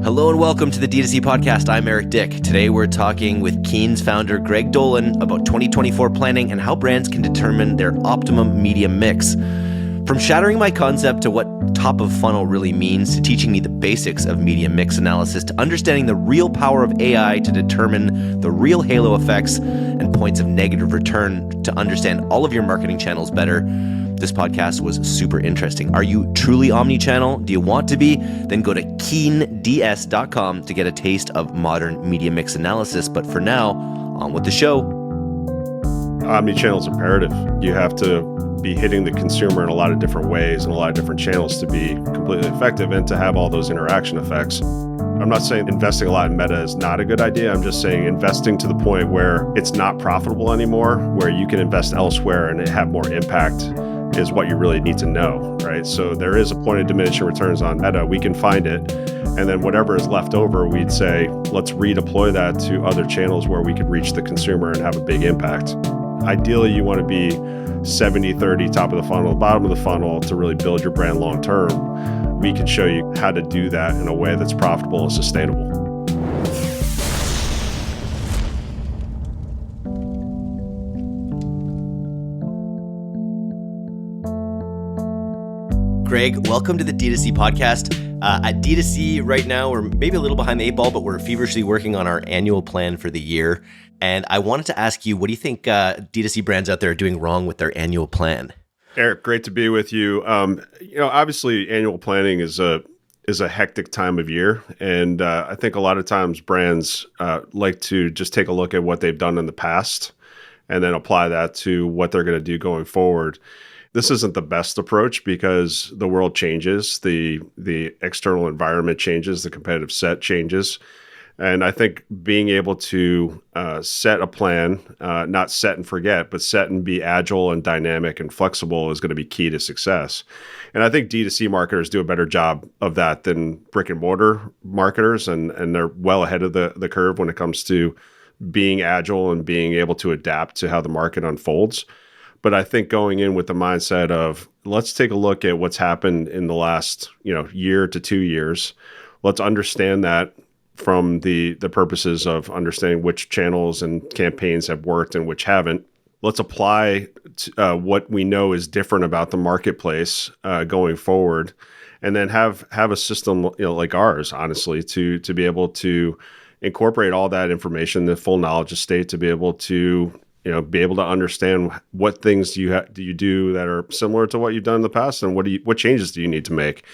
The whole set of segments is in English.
Hello and welcome to the DTC Podcast. I'm Eric Dyck. Today we're talking with Keen's founder Greg Dolan about 2024 planning and how brands can determine their optimum media mix. From shattering my concept to what top of funnel really means, to teaching me the basics of media mix analysis, to understanding the real power of AI to determine the real halo effects and points of negative return to understand all of your marketing channels better. This podcast was super interesting. Are you truly omni-channel? Do you want to be? Then go to keends.com to get a taste of modern media mix analysis. But for now, on with the show. Omni-channel is imperative. You have to be hitting the consumer in a lot of different ways and a lot of different channels to be completely effective and to have all those interaction effects. I'm not saying investing a lot in meta is not a good idea. I'm just saying investing to the point where it's not profitable anymore, where you can invest elsewhere and it have more impact is what you really need to know, right? So there is a point of diminishing returns on meta. We can find it. And then whatever is left over, we'd say, let's redeploy that to other channels where we could reach the consumer and have a big impact. Ideally, you want to be 70-30, top of the funnel, bottom of the funnel to really build your brand long term. We can show you how to do that in a way that's profitable and sustainable. Greg, welcome to the D2C Podcast. At D2C right now, we're maybe a little behind the eight ball, but we're feverishly working on our annual plan for the year. And I wanted to ask you, what do you think D2C brands out there are doing wrong with their annual plan? Eric, great to be with you. Obviously, annual planning is a hectic time of year, and I think a lot of times brands like to just take a look at what they've done in the past, and then apply that to what they're going to do going forward. This isn't the best approach because the world changes, the external environment changes, the competitive set changes. And I think being able to set a plan, not set and forget, but set and be agile and dynamic and flexible is going to be key to success. And I think D2C marketers do a better job of that than brick and mortar marketers. And they're well ahead of the curve when it comes to being agile and being able to adapt to how the market unfolds. But I think going in with the mindset of let's take a look at what's happened in the last year to 2 years. Let's understand that from the purposes of understanding which channels and campaigns have worked and which haven't. Let's apply what we know is different about the marketplace going forward, and then have a system like ours, honestly, to be able to incorporate all that information, the full knowledge estate, to be able to understand what things do you do that are similar to what you've done in the past, and what changes do you need to make,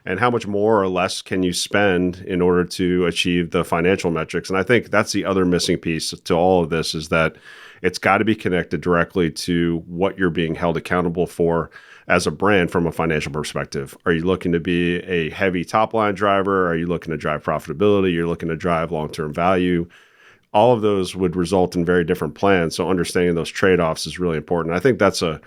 and how much more or less can you spend in order to achieve the financial metrics. And I think that's the other missing piece to all of this, is that it's got to be connected directly to what you're being held accountable for as a brand from a financial perspective. Are you looking to be a heavy top line driver? Are you looking to drive profitability? You're looking to drive long-term value? All of those would result in very different plans. So understanding those trade-offs is really important. I think that's a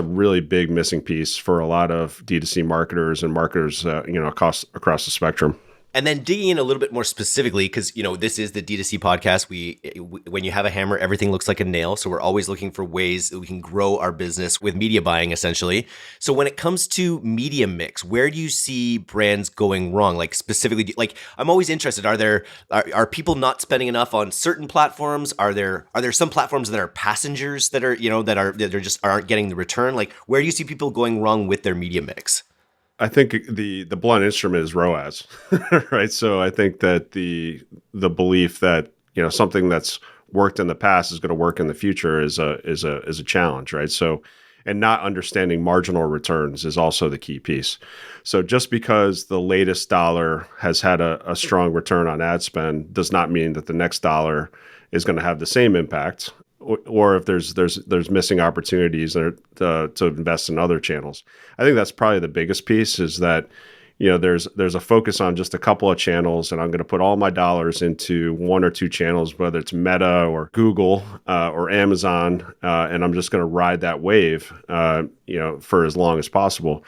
really big missing piece for a lot of D2C marketers and marketers, across the spectrum. And then digging in a little bit more specifically, because this is the D2C podcast. When you have a hammer, everything looks like a nail. So we're always looking for ways that we can grow our business with media buying, essentially. So when it comes to media mix, where do you see brands going wrong? Like specifically, I'm always interested. Are people not spending enough on certain platforms? Are there some platforms that are passengers that are that just aren't getting the return? Like, where do you see people going wrong with their media mix? I think the blunt instrument is ROAS, right? So I think that the belief that something that's worked in the past is going to work in the future is a challenge, right? So, and not understanding marginal returns is also the key piece. So just because the latest dollar has had a strong return on ad spend does not mean that the next dollar is going to have the same impact, or if there's missing opportunities to invest in other channels. I think that's probably the biggest piece, is that there's a focus on just a couple of channels, and I'm going to put all my dollars into one or two channels, whether it's Meta or Google or Amazon, and I'm just going to ride that wave for as long as possible.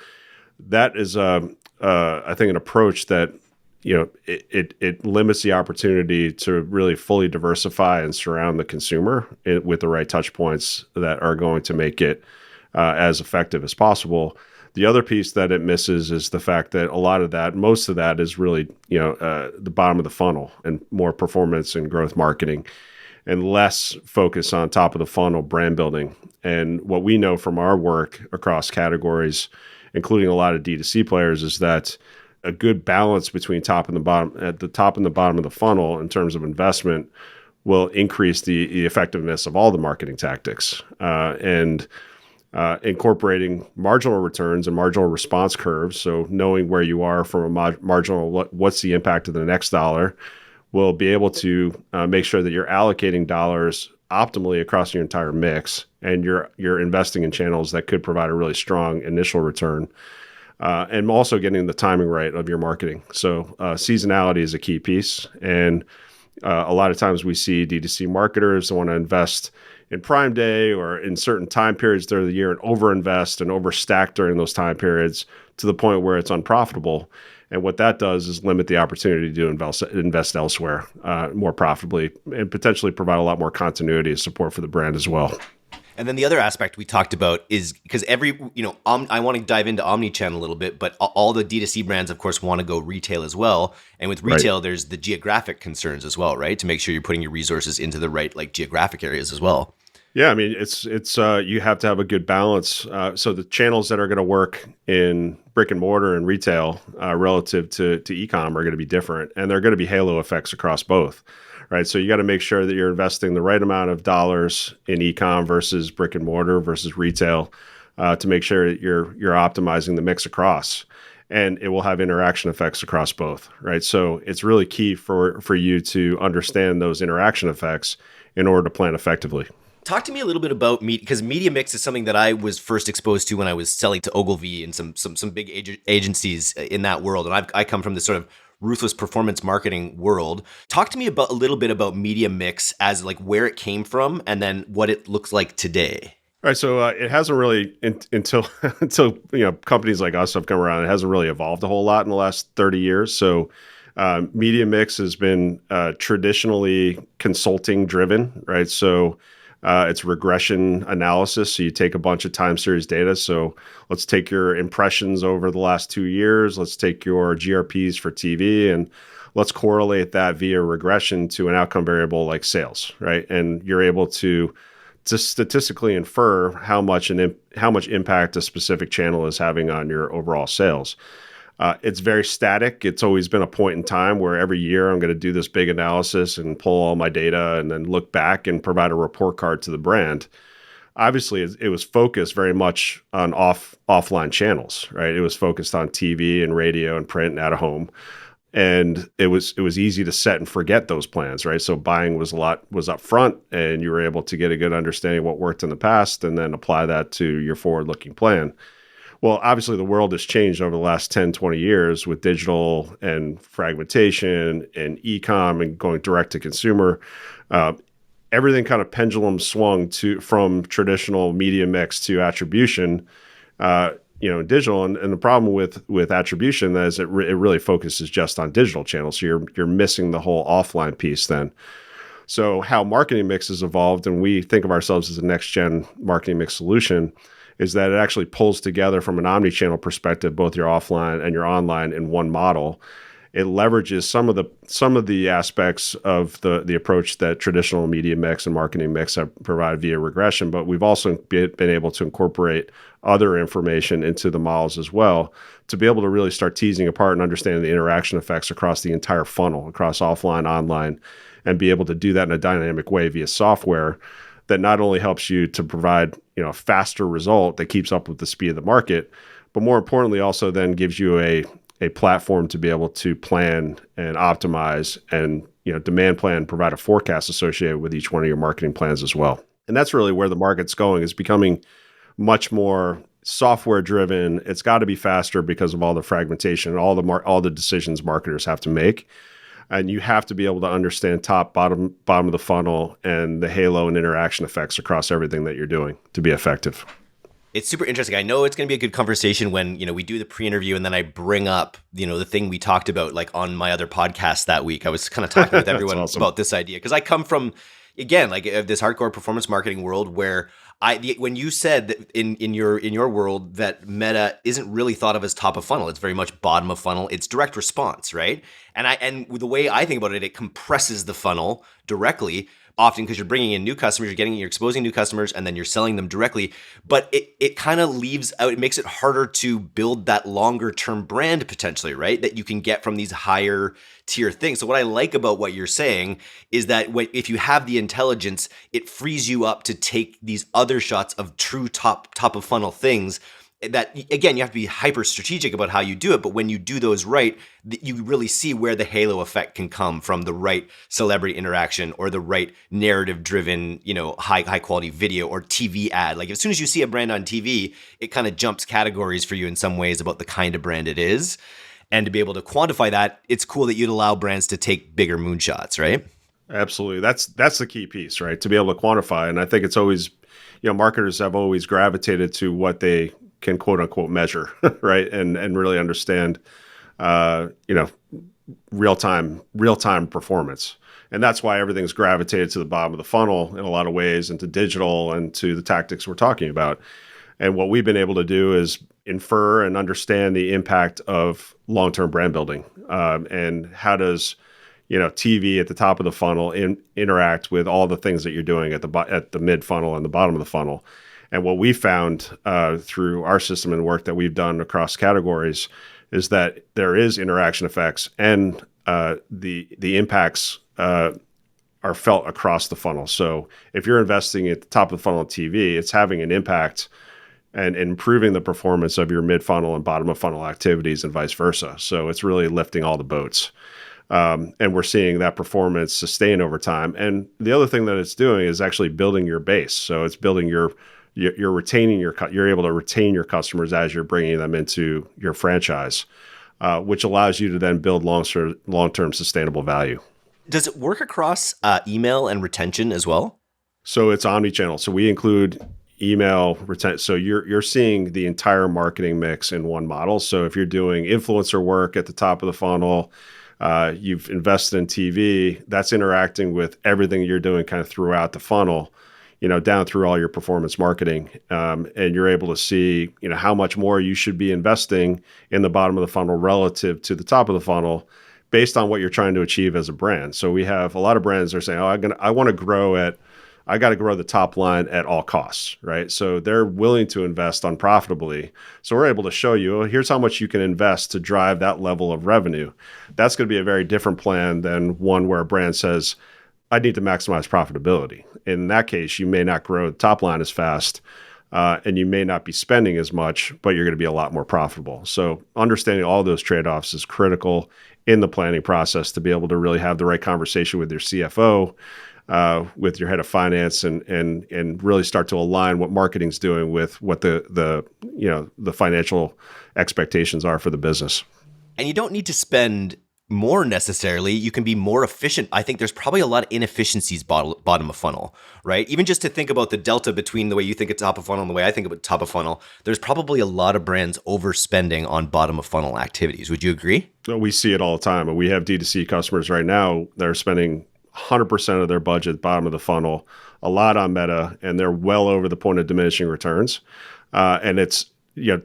That is I think an approach that it limits the opportunity to really fully diversify and surround the consumer with the right touch points that are going to make it as effective as possible. The other piece that it misses is the fact that most of that is really, the bottom of the funnel and more performance and growth marketing and less focus on top of the funnel brand building. And what we know from our work across categories, including a lot of D2C players, is that a good balance between top and the bottom, at the top and the bottom of the funnel in terms of investment, will increase the effectiveness of all the marketing tactics. And incorporating marginal returns and marginal response curves. So knowing where you are from a marginal, what's the impact of the next dollar, will be able to make sure that you're allocating dollars optimally across your entire mix, and you're investing in channels that could provide a really strong initial return, and also getting the timing right of your marketing. So seasonality is a key piece, and a lot of times we see D2C marketers want to invest in Prime Day or in certain time periods during the year and overinvest and overstack during those time periods to the point where it's unprofitable. And what that does is limit the opportunity to invest elsewhere more profitably and potentially provide a lot more continuity and support for the brand as well. And then the other aspect we talked about is because I want to dive into Omni-Channel a little bit, but all the D2C brands, of course, want to go retail as well. And with retail, There's the geographic concerns as well, right? To make sure you're putting your resources into the right geographic areas as well. Yeah, I mean, it's you have to have a good balance. So the channels that are going to work in brick and mortar and retail relative to e-com are going to be different, and there are going to be halo effects across both. Right. So you got to make sure that you're investing the right amount of dollars in e-com versus brick and mortar versus retail to make sure that you're optimizing the mix across, and it will have interaction effects across both. Right. So it's really key for you to understand those interaction effects in order to plan effectively. Talk to me a little bit about because media mix is something that I was first exposed to when I was selling to Ogilvy and some big agencies in that world. And I come from this sort of ruthless performance marketing world. Talk to me a little bit about media mix as where it came from and then what it looks like today. All right, so it hasn't really until companies like us have come around. It hasn't really evolved a whole lot in the last 30 years. So media mix has been traditionally consulting driven, right? So it's regression analysis. So you take a bunch of time series data. So let's take your impressions over the last 2 years. Let's take your GRPs for TV and let's correlate that via regression to an outcome variable like sales, right? And you're able to statistically infer how much impact a specific channel is having on your overall sales. It's very static. It's always been a point in time where every year I'm going to do this big analysis and pull all my data and then look back and provide a report card to the brand. Obviously, it was focused very much on offline channels, right? It was focused on TV and radio and print and out of home. And it was easy to set and forget those plans, right? So buying was up front, and you were able to get a good understanding of what worked in the past and then apply that to your forward-looking plan. Well, obviously, the world has changed over the last 10, 20 years with digital and fragmentation and e-com and going direct to consumer. Everything kind of pendulum swung from traditional media mix to attribution, digital. And the problem with attribution is it really focuses just on digital channels. So you're missing the whole offline piece then. So how marketing mix has evolved, and we think of ourselves as a next-gen marketing mix solution, is that it actually pulls together from an omni-channel perspective, both your offline and your online in one model. It leverages some of the aspects of the approach that traditional media mix and marketing mix have provided via regression, but we've also been able to incorporate other information into the models as well to be able to really start teasing apart and understanding the interaction effects across the entire funnel, across offline, online, and be able to do that in a dynamic way via software that not only helps you to provide a faster result that keeps up with the speed of the market, but more importantly also then gives you a platform to be able to plan and optimize and demand plan, provide a forecast associated with each one of your marketing plans as well. And that's really where the market's going, is becoming much more software driven. It's got to be faster because of all the fragmentation and all the decisions marketers have to make. And you have to be able to understand top, bottom of the funnel and the halo and interaction effects across everything that you're doing to be effective. It's super interesting. I know it's going to be a good conversation when, we do the pre-interview and then I bring up, the thing we talked about on my other podcast that week. I was kind of talking with everyone awesome. about this idea because I come from, again, this hardcore performance marketing world where When you said that in your world that Meta isn't really thought of as top of funnel, it's very much bottom of funnel. It's direct response, right? And the way I think about it, it compresses the funnel directly, often because you're bringing in new customers, you're exposing new customers, and then you're selling them directly. But it kind of leaves out, it makes it harder to build that longer term brand potentially, right? That you can get from these higher tier things. So what I like about what you're saying is that if you have the intelligence, it frees you up to take these other shots of true top of funnel things that, again, you have to be hyper strategic about how you do it. But when you do those right, you really see where the halo effect can come from the right celebrity interaction or the right narrative driven, high quality video or TV ad. Like as soon as you see a brand on TV, it kind of jumps categories for you in some ways about the kind of brand it is. And to be able to quantify that, it's cool that you'd allow brands to take bigger moonshots, right? Absolutely. That's the key piece, right? To be able to quantify. And I think it's always, marketers have always gravitated to what they can quote unquote measure, right? And really understand, real time performance. And that's why everything's gravitated to the bottom of the funnel in a lot of ways, and to digital and to the tactics we're talking about. And what we've been able to do is infer and understand the impact of long-term brand building, and how does TV at the top of the funnel interact with all the things that you're doing at the mid funnel and the bottom of the funnel. And what we found through our system and work that we've done across categories is that there is interaction effects, and the impacts are felt across the funnel. So if you're investing at the top of the funnel on TV, it's having an impact and improving the performance of your mid funnel and bottom of funnel activities, and vice versa. So it's really lifting all the boats. And we're seeing that performance sustain over time. And the other thing that it's doing is actually building your base. So it's building you're able to retain your customers as you're bringing them into your franchise, which allows you to then build long-term sustainable value. Does it work across email and retention as well? So it's omni-channel. So we include email retention. So you're seeing the entire marketing mix in one model. So if you're doing influencer work at the top of the funnel, you've invested in TV, that's interacting with everything you're doing kind of throughout the funnel, down through all your performance marketing. And you're able to see, how much more you should be investing in the bottom of the funnel relative to the top of the funnel based on what you're trying to achieve as a brand. So we have a lot of brands that are saying, I got to grow the top line at all costs, right? So they're willing to invest unprofitably. So we're able to show you, here's how much you can invest to drive that level of revenue. That's going to be a very different plan than one where a brand says, I need to maximize profitability. In that case, you may not grow the top line as fast, and you may not be spending as much, but you're going to be a lot more profitable. So understanding all those trade-offs is critical in the planning process to be able to really have the right conversation with your CFO, with your head of finance, and really start to align what marketing's doing with what the financial expectations are for the business. And you don't need to spend more necessarily. You can be more efficient. I think there's probably a lot of inefficiencies bottom of funnel, right? Even just to think about the delta between the way you think of top of funnel and the way I think about top of funnel, there's probably a lot of brands overspending on bottom of funnel activities. Would you agree? We see it all the time. And we have D2C customers right now that are spending 100% of their budget bottom of the funnel, a lot on Meta, and they're well over the point of diminishing returns. And it's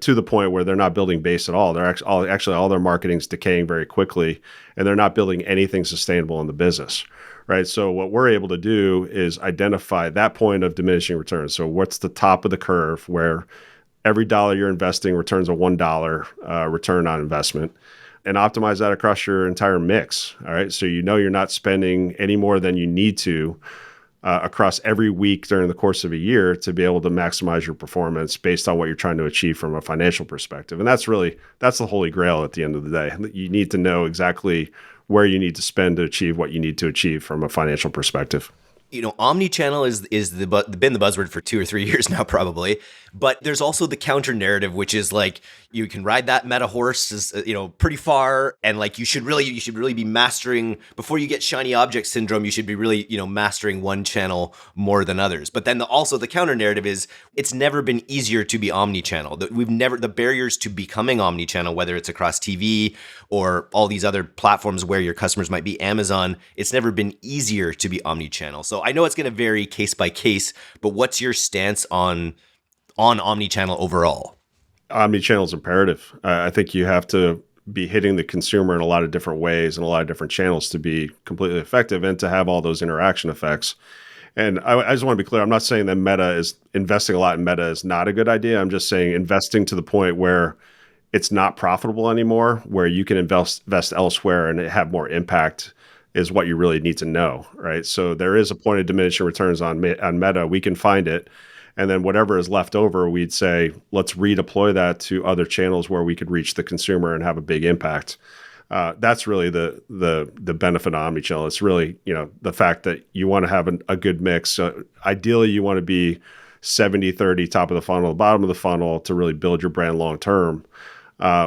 to the point where they're not building base at all. They're actually all their marketing's decaying very quickly, and they're not building anything sustainable in the business, right? So what we're able to do is identify that point of diminishing returns. So what's the top of the curve where every dollar you're investing returns a $1 return on investment, and optimize that across your entire mix. All right. So you're not spending any more than you need to across every week during the course of a year to be able to maximize your performance based on what you're trying to achieve from a financial perspective. And that's the holy grail at the end of the day. You need to know exactly where you need to spend to achieve what you need to achieve from a financial perspective. Omni-channel is been the buzzword for 2 or 3 years now, probably. But there's also the counter narrative, which is like you can ride that meta horse, pretty far, and like you should really be mastering before you get shiny object syndrome. You should be really mastering one channel more than others. But then also the counter narrative is it's never been easier to be omni-channel. The barriers to becoming omni-channel, whether it's across TV or all these other platforms where your customers might be Amazon, it's never been easier to be omni-channel. So So I know it's going to vary case by case, but what's your stance on omni-channel overall? Omni-channel is imperative. I think you have to be hitting the consumer in a lot of different ways and a lot of different channels to be completely effective and to have all those interaction effects. And I just want to be clear, I'm not saying that investing a lot in Meta is not a good idea. I'm just saying investing to the point where it's not profitable anymore, where you can invest elsewhere and have more impact is what you really need to know, right? So there is a point of diminishing returns on Meta. We can find it. And then whatever is left over, we'd say, let's redeploy that to other channels where we could reach the consumer and have a big impact. That's really the benefit of omnichannel. It's really, the fact that you want to have a good mix. Ideally, you want to be 70-30 top of the funnel, bottom of the funnel to really build your brand long term.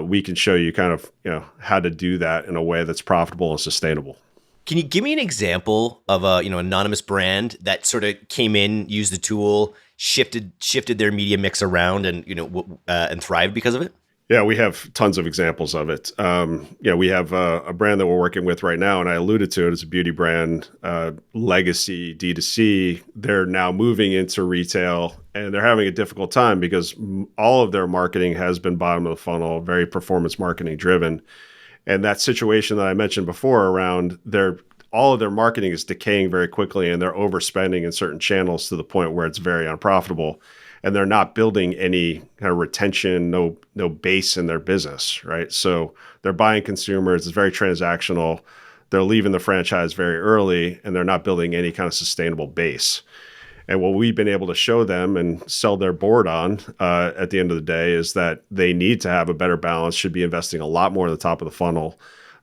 We can show you kind of, how to do that in a way that's profitable and sustainable. Can you give me an example of a anonymous brand that sort of came in, used the tool, shifted their media mix around, and and thrived because of it? Yeah, we have tons of examples of it. We have a brand that we're working with right now, and I alluded to it. It's a beauty brand, legacy DTC. They're now moving into retail, and they're having a difficult time because all of their marketing has been bottom of the funnel, very performance marketing driven. And that situation that I mentioned before around all of their marketing is decaying very quickly, and they're overspending in certain channels to the point where it's very unprofitable. And they're not building any kind of retention, no base in their business, right? So they're buying consumers. It's very transactional. They're leaving the franchise very early, and they're not building any kind of sustainable base. And what we've been able to show them and sell their board on at the end of the day is that they need to have a better balance, should be investing a lot more in the top of the funnel,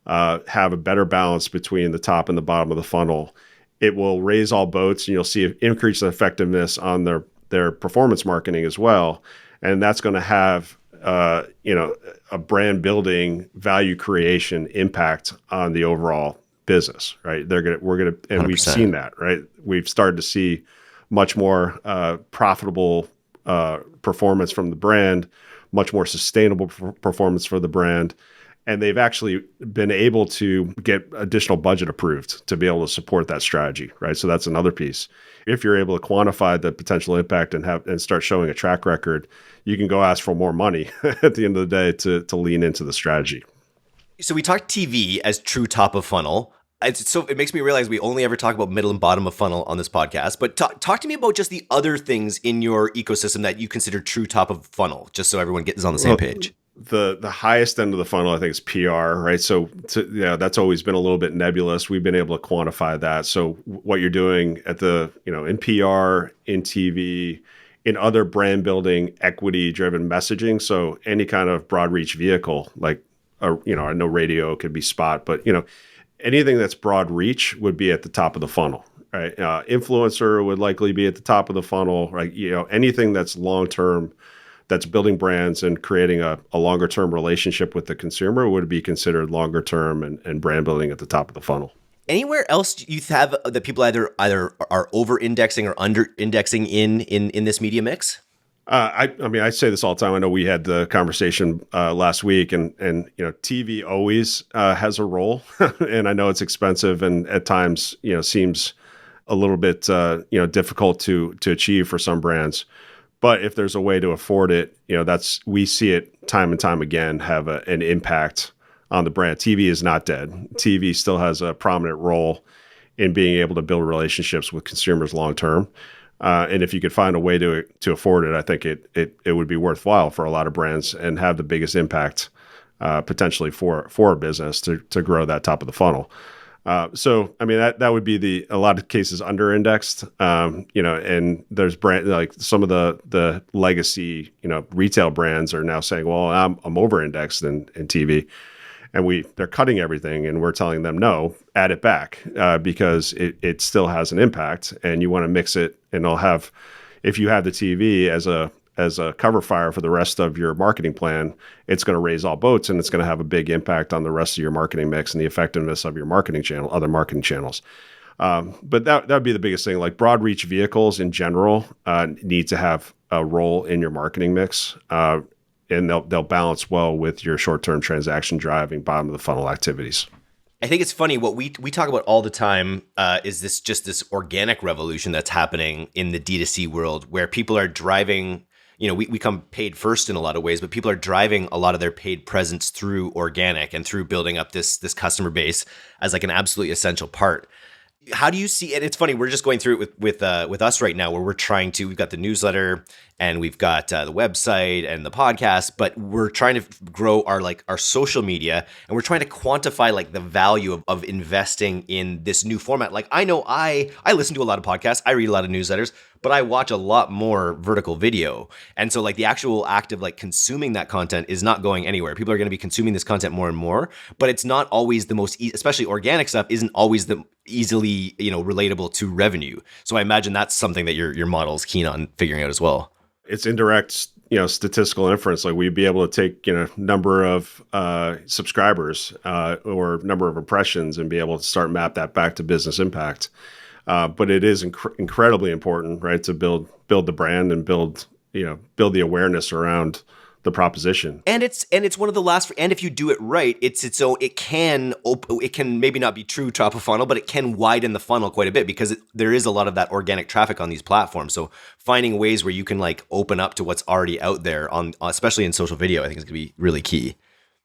have a better balance between the top and the bottom of the funnel. It will raise all boats, and you'll see an increase in effectiveness on their performance marketing as well. And that's going to have a brand building, value creation impact on the overall business, right? We're gonna, and 100%. We've seen that, right? We've started to see much more profitable performance from the brand, much more sustainable performance for the brand. And they've actually been able to get additional budget approved to be able to support that strategy, right? So that's another piece. If you're able to quantify the potential impact and start showing a track record, you can go ask for more money at the end of the day to lean into the strategy. So we talked TV as true top of funnel. So it makes me realize we only ever talk about middle and bottom of funnel on this podcast. But talk to me about just the other things in your ecosystem that you consider true top of funnel, just so everyone is on the same page. The highest end of the funnel, I think, is PR, right? So that's always been a little bit nebulous. We've been able to quantify that. So what you're doing at in PR, in TV, in other brand building, equity driven messaging. So any kind of broad reach vehicle, like I know radio could be spot, but anything that's broad reach would be at the top of the funnel, right? Influencer would likely be at the top of the funnel, right? Anything that's long term, that's building brands and creating a longer term relationship with the consumer would be considered longer term and brand building at the top of the funnel. Anywhere else you have that people either are over indexing or under indexing in this media mix? I say this all the time. I know we had the conversation last week, and TV always has a role, and I know it's expensive and at times seems a little bit difficult to achieve for some brands. But if there's a way to afford it, we see it time and time again have an impact on the brand. TV is not dead. TV still has a prominent role in being able to build relationships with consumers long term. And if you could find a way to afford it, I think it would be worthwhile for a lot of brands and have the biggest impact potentially for a business to grow that top of the funnel. So that would be a lot of cases under indexed, and there's brand like some of the legacy retail brands are now saying, well, I'm over indexed in TV, and they're cutting everything, and we're telling them no, add it back because it still has an impact, and you want to mix it, and if you have the TV as a cover fire for the rest of your marketing plan, it's going to raise all boats, and it's going to have a big impact on the rest of your marketing mix and the effectiveness of your marketing channel, other marketing channels. But that would be the biggest thing. Like broad reach vehicles in general need to have a role in your marketing mix, and they'll balance well with your short-term transaction driving bottom of the funnel activities. I think it's funny what we talk about all the time is this organic revolution that's happening in the D2C world where people are driving, we come paid first in a lot of ways, but people are driving a lot of their paid presence through organic and through building up this customer base as like an absolutely essential part. How do you see it? It's funny. We're just going through it with us right now, where we've got the newsletter and we've got the website and the podcast, but we're trying to grow our social media, and we're trying to quantify like the value of investing in this new format. Like I know I listen to a lot of podcasts, I read a lot of newsletters, but I watch a lot more vertical video. And so like the actual act of like consuming that content is not going anywhere. People are going to be consuming this content more and more, but it's not always the most, especially organic stuff isn't always the easily, relatable to revenue. So I imagine that's something that your model is keen on figuring out as well. It's indirect, statistical inference. Like we'd be able to take, number of subscribers or number of impressions and be able to start map that back to business impact. But it is incredibly important, right, to build the brand and build the awareness around the proposition. And it's one of the last. And if you do it right, it can maybe not be true top of funnel, but it can widen the funnel quite a bit because there is a lot of that organic traffic on these platforms. So finding ways where you can like open up to what's already out there especially in social video, I think is going to be really key.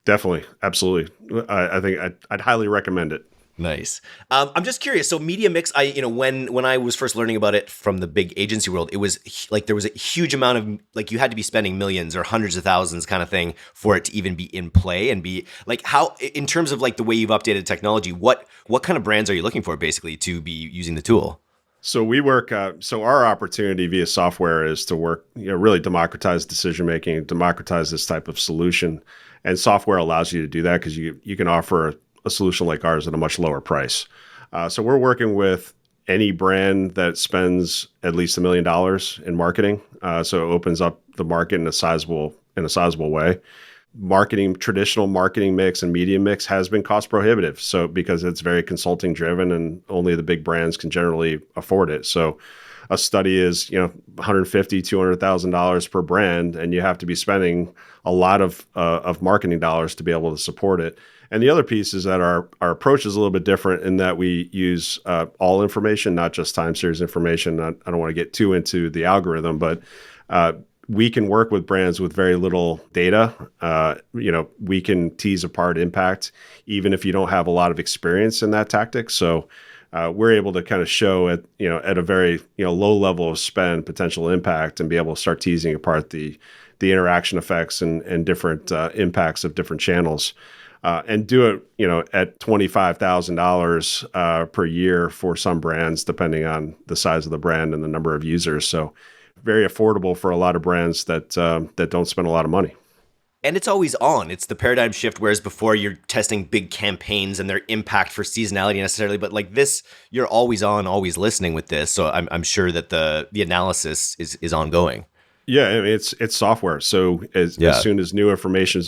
Definitely, absolutely. I think I'd highly recommend it. Nice. I'm just curious. So media mix, when I was first learning about it from the big agency world, it was like there was a huge amount of like you had to be spending millions or hundreds of thousands kind of thing for it to even be in play and be like how in terms of like the way you've updated technology, what kind of brands are you looking for basically to be using the tool? So we work. So our opportunity via software is to work, really democratize decision making, democratize this type of solution, and software allows you to do that because you can offer a solution like ours at a much lower price. So we're working with any brand that spends at least $1 million in marketing. So it opens up the market in a sizable way. Traditional marketing mix and media mix has been cost prohibitive. So because it's very consulting driven and only the big brands can generally afford it. So a study is, $150,000, $200,000 per brand, and you have to be spending a lot of marketing dollars to be able to support it. And the other piece is that our approach is a little bit different in that we use all information, not just time series information. I don't want to get too into the algorithm, but we can work with brands with very little data. We can tease apart impact, even if you don't have a lot of experience in that tactic. So we're able to kind of show at a very low level of spend potential impact and be able to start teasing apart the interaction effects and different impacts of different channels. And do it, at $25,000 per year for some brands, depending on the size of the brand and the number of users. So very affordable for a lot of brands that don't spend a lot of money. And it's always on. It's the paradigm shift, whereas before you're testing big campaigns and their impact for seasonality necessarily. But like this, you're always on, always listening with this. So I'm sure that the analysis is ongoing. Yeah, I mean, it's software. So as soon as new information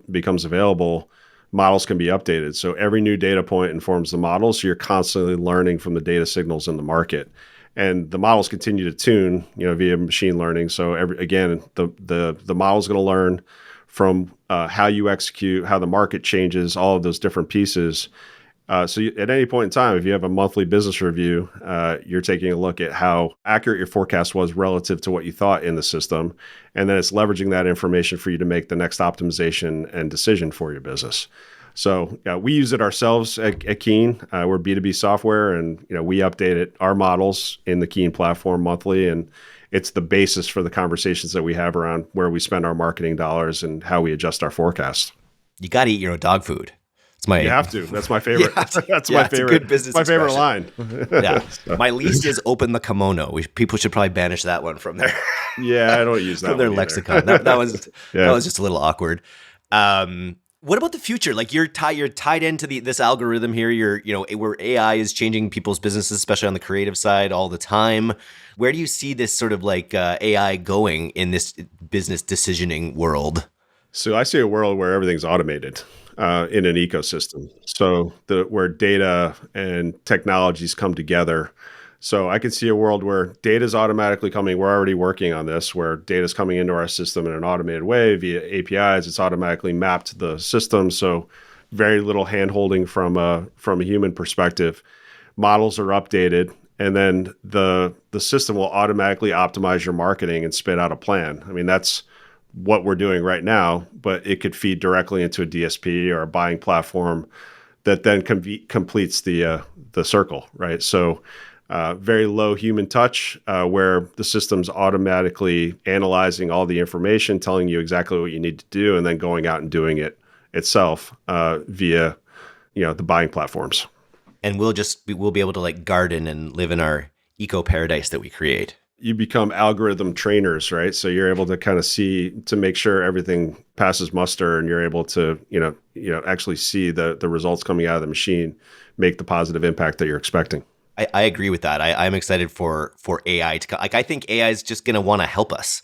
becomes available, models can be updated. So every new data point informs the model. So you're constantly learning from the data signals in the market. And the models continue to tune, via machine learning. So the model's going to learn from how you execute, how the market changes, all of those different pieces. So at any point in time, if you have a monthly business review, you're taking a look at how accurate your forecast was relative to what you thought in the system. And then it's leveraging that information for you to make the next optimization and decision for your business. So we use it ourselves at Keen. We're B2B software, and we update our models in the Keen platform monthly, and it's the basis for the conversations that we have around where we spend our marketing dollars and how we adjust our forecast. You got to eat your own dog food. You have to. That's my favorite. That's my favorite. Good business. My favorite line. Yeah. So. My least is open the kimono. People should probably banish that one from their. Yeah, I don't use that from their lexicon. That was just a little awkward. What about the future? Like you're tied into this algorithm here. Where AI is changing people's businesses, especially on the creative side, all the time. Where do you see this sort of like AI going in this business decisioning world? So I see a world where everything's automated. In an ecosystem. So where data and technologies come together. So I can see a world where data is automatically coming. We're already working on this, where data is coming into our system in an automated way via APIs. It's automatically mapped to the system. So, very little hand holding from a human perspective. Models are updated, and then the system will automatically optimize your marketing and spit out a plan. I mean, that's what we're doing right now, but it could feed directly into a DSP or a buying platform that then completes the circle, right? So very low human touch, where the system's automatically analyzing all the information, telling you exactly what you need to do, and then going out and doing it itself via the buying platforms. And we'll be able to like garden and live in our eco paradise that we create. You become algorithm trainers, right? So you're able to kind of see to make sure everything passes muster, and you're able to, actually see the results coming out of the machine, make the positive impact that you're expecting. I agree with that. I'm excited for AI to come. Like, I think AI is just going to want to help us.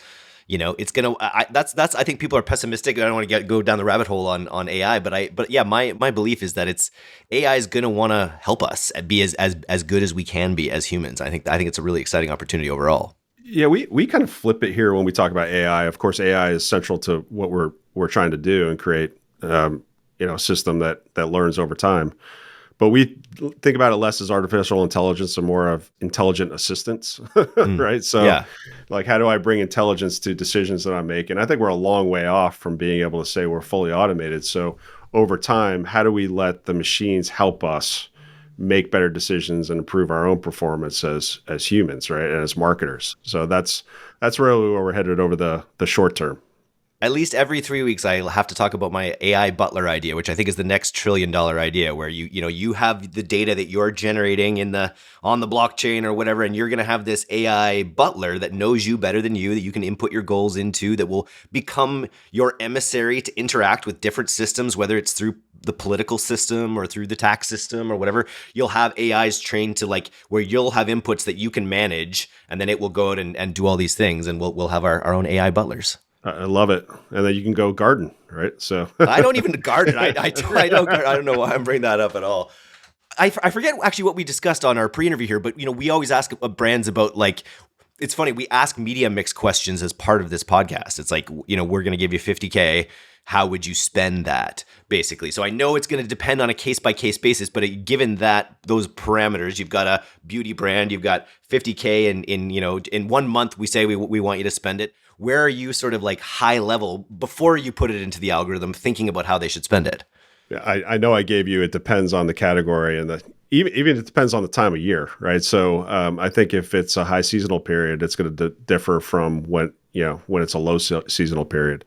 It's going to, that's, I think people are pessimistic. I don't want to go down the rabbit hole on AI, but yeah, my belief is that AI is going to want to help us be as good as we can be as humans. I think it's a really exciting opportunity overall. Yeah, we kind of flip it here when we talk about AI. Of course, AI is central to what we're trying to do and create, a system that learns over time. But we think about it less as artificial intelligence and more of intelligent assistance, right? So, yeah. Like, how do I bring intelligence to decisions that I'm making? I think we're a long way off from being able to say we're fully automated. So, over time, how do we let the machines help us make better decisions and improve our own performance as humans, right, and as marketers? So that's really where we're headed over the short term. At least every 3 weeks, I have to talk about my AI butler idea, which I think is the next $1 trillion idea, where you have the data that you're generating on the blockchain or whatever, and you're going to have this AI butler that knows you better than you, that you can input your goals into, that will become your emissary to interact with different systems, whether it's through the political system or through the tax system or whatever. You'll have AIs trained to where you'll have inputs that you can manage, and then it will go out and do all these things, and we'll have our own AI butlers. I love it. And then you can go garden, right? So I don't even garden. I don't know why I'm bringing that up at all. I forget actually what we discussed on our pre-interview here, but we always ask brands about it's funny, we ask media mix questions as part of this podcast. It's like, we're going to give you $50K. How would you spend that, basically? So I know it's going to depend on a case-by-case basis, but given those parameters, you've got a beauty brand, you've got $50K in 1 month, we say we want you to spend it. Where are you sort of high level before you put it into the algorithm, thinking about how they should spend it? Yeah, I know I gave you, it depends on the category and even it depends on the time of year, right? So I think if it's a high seasonal period, it's going to differ from when it's a low seasonal period.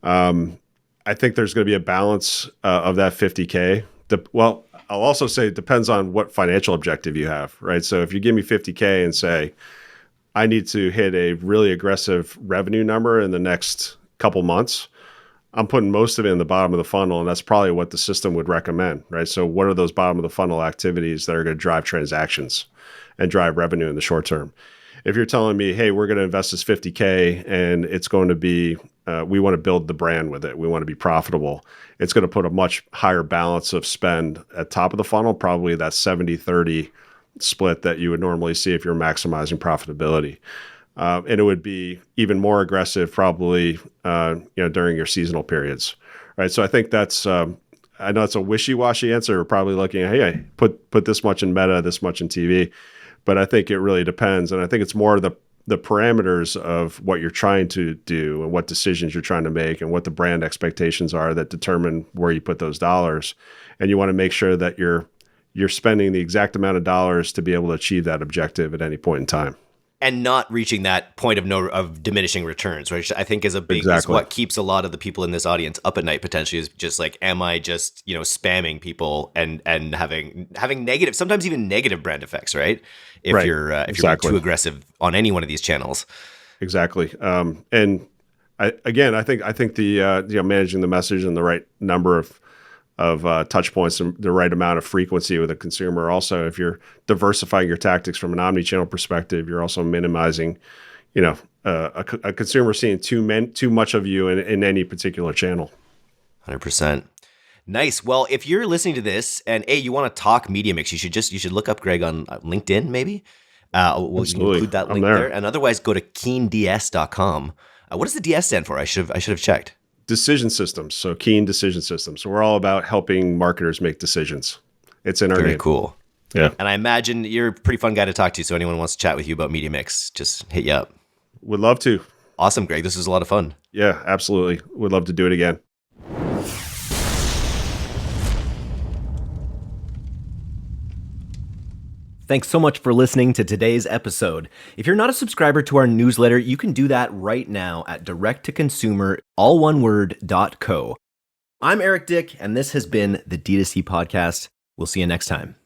I think there's going to be a balance of that $50K. Well, I'll also say it depends on what financial objective you have, right? So if you give me $50K and say, I need to hit a really aggressive revenue number in the next couple months, I'm putting most of it in the bottom of the funnel, and that's probably what the system would recommend, right? So what are those bottom of the funnel activities that are going to drive transactions and drive revenue in the short term? If you're telling me, hey, we're going to invest this $50K and it's going to be, we want to build the brand with it, we want to be profitable, it's going to put a much higher balance of spend at top of the funnel, probably that 70-30 split that you would normally see if you're maximizing profitability. And it would be even more aggressive probably during your seasonal periods, right? So I think that's, I know it's a wishy-washy answer. We're probably looking at, hey, put this much in Meta, this much in TV. But I think it really depends. And I think it's more the parameters of what you're trying to do and what decisions you're trying to make and what the brand expectations are that determine where you put those dollars. And you want to make sure that you're spending the exact amount of dollars to be able to achieve that objective at any point in time. And not reaching that point of diminishing returns, which I think is is what keeps a lot of the people in this audience up at night potentially, is just am I just, spamming people and having negative, sometimes even negative brand effects, right? If you're being too aggressive on any one of these channels. Exactly. And I think the managing the message and the right number of touch points and the right amount of frequency with a consumer. Also, if you're diversifying your tactics from an omni-channel perspective, you're also minimizing, a consumer seeing too much of you in any particular channel. 100%. Nice. Well, if you're listening to this and you want to talk media mix, you should look up Greg on LinkedIn, maybe. We'll include that link there. And otherwise, go to keends.com. What does the DS stand for? I should have checked. decision systems. So Keen Decision Systems. So we're all about helping marketers make decisions. It's in our Very name. cool. Yeah. And I imagine you're a pretty fun guy to talk to. So anyone wants to chat with you about media mix, just hit you up. Would love to. Awesome, Greg. This was a lot of fun. Yeah, absolutely. Would love to do it again. Thanks so much for listening to today's episode. If you're not a subscriber to our newsletter, you can do that right now at direct-to-consumer, all one word, .co. I'm Eric Dyck, and this has been the D2C Podcast. We'll see you next time.